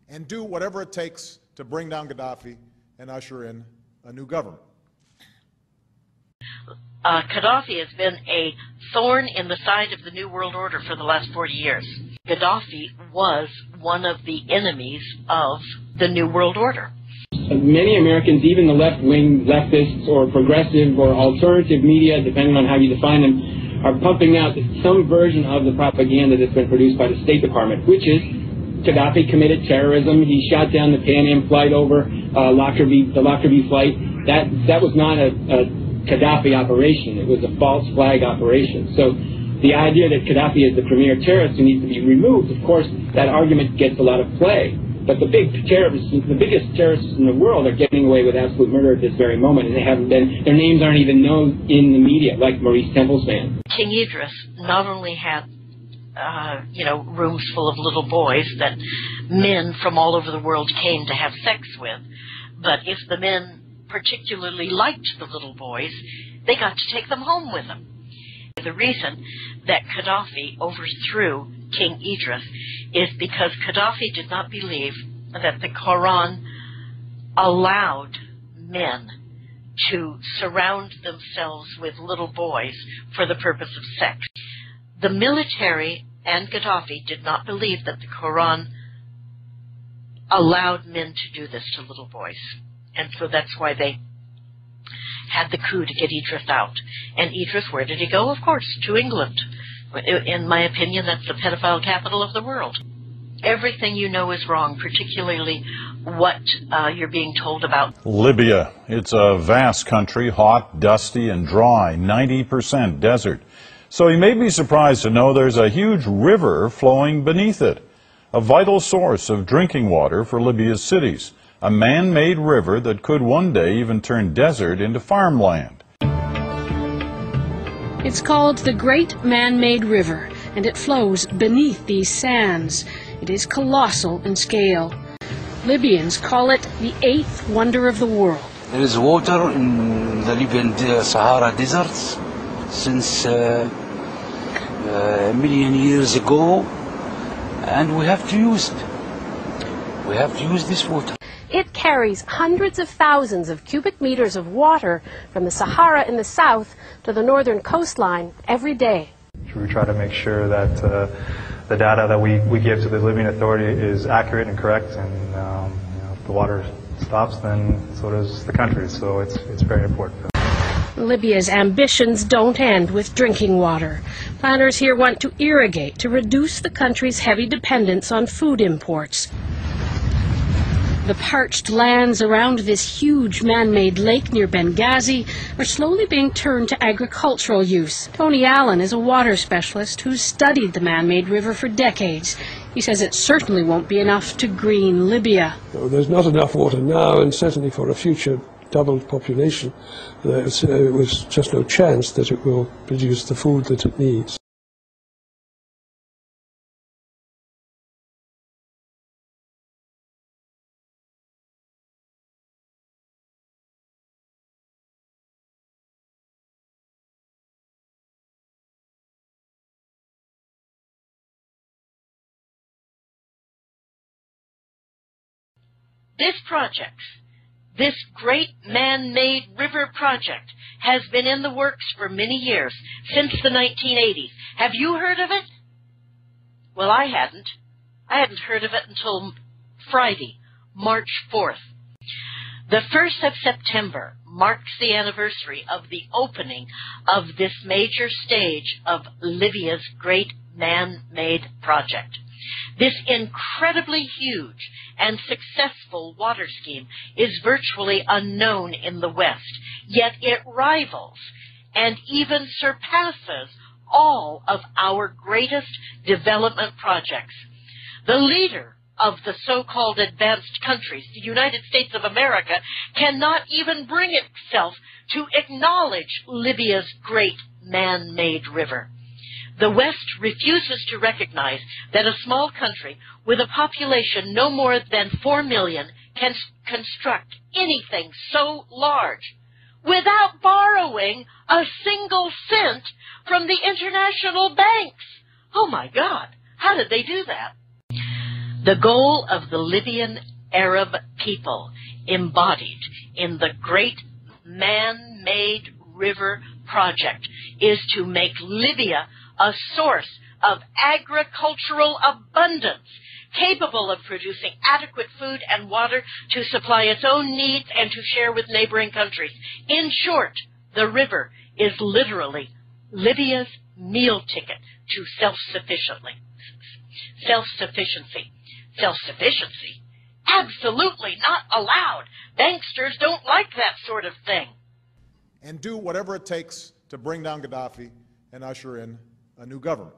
and do whatever it takes to bring down Gaddafi and usher in a new government. Gaddafi has been a thorn in the side of the New World Order for the last 40 years. Gaddafi was one of the enemies of the New World Order. Many Americans, even the left-wing leftists or progressive or alternative media, depending on how you define them, are pumping out some version of the propaganda that's been produced by the State Department, which is Gaddafi committed terrorism. He shot down the Pan Am flight over the Lockerbie flight. That was not a Gaddafi operation. It was a false flag operation. So the idea that Gaddafi is the premier terrorist who needs to be removed, of course, that argument gets a lot of play. But the biggest terrorists in the world are getting away with absolute murder at this very moment, and they haven't been. Their names aren't even known in the media, like Maurice Templesman. King Idris not only had, rooms full of little boys that men from all over the world came to have sex with, but if the men particularly liked the little boys, they got to take them home with them. The reason that Gaddafi overthrew King Idris is because Gaddafi did not believe that the Quran allowed men to surround themselves with little boys for the purpose of sex. The military and Gaddafi did not believe that the Quran allowed men to do this to little boys. And so that's why they had the coup to get Idris out. And Idris, where did he go? Of course, to England. In my opinion, that's the pedophile capital of the world. Everything you know is wrong, particularly what you're being told about. Libya. It's a vast country, hot, dusty, and dry, 90% desert. So you may be surprised to know there's a huge river flowing beneath it, a vital source of drinking water for Libya's cities, a man-made river that could one day even turn desert into farmland. It's called the Great Man-Made River, and it flows beneath these sands. It is colossal in scale. Libyans call it the eighth wonder of the world. There is water in the Libyan Sahara deserts since a million years ago, and we have to use it. We have to use this water. It carries hundreds of thousands of cubic meters of water from the Sahara in the south to the northern coastline every day. We try to make sure that the data that we give to the Libyan Authority is accurate and correct, and if the water stops, then so does the country. So it's very important. Libya's ambitions don't end with drinking water. Planners here want to irrigate to reduce the country's heavy dependence on food imports. The parched lands around this huge man-made lake near Benghazi are slowly being turned to agricultural use. Tony Allen is a water specialist who's studied the man-made river for decades. He says it certainly won't be enough to green Libya. There's not enough water now, and certainly for a future doubled population, there's just no chance that it will produce the food that it needs. This project, this great man-made river project, has been in the works for many years, since the 1980s. Have you heard of it? Well, I hadn't. I hadn't heard of it until Friday, March 4th. The 1st of September marks the anniversary of the opening of this major stage of Libya's great man-made project. This incredibly huge and successful water scheme is virtually unknown in the West, yet it rivals and even surpasses all of our greatest development projects. The leader of the so-called advanced countries, the United States of America, cannot even bring itself to acknowledge Libya's great man-made river. The West refuses to recognize that a small country with a population no more than 4 million can construct anything so large without borrowing a single cent from the international banks. Oh my God, how did they do that? The goal of the Libyan Arab people embodied in the great man-made river project is to make Libya a source of agricultural abundance, capable of producing adequate food and water to supply its own needs and to share with neighboring countries. In short, the river is literally Libya's meal ticket to self-sufficiency. Self-sufficiency? Absolutely not allowed. Banksters don't like that sort of thing. And do whatever it takes to bring down Gaddafi and usher in a new government.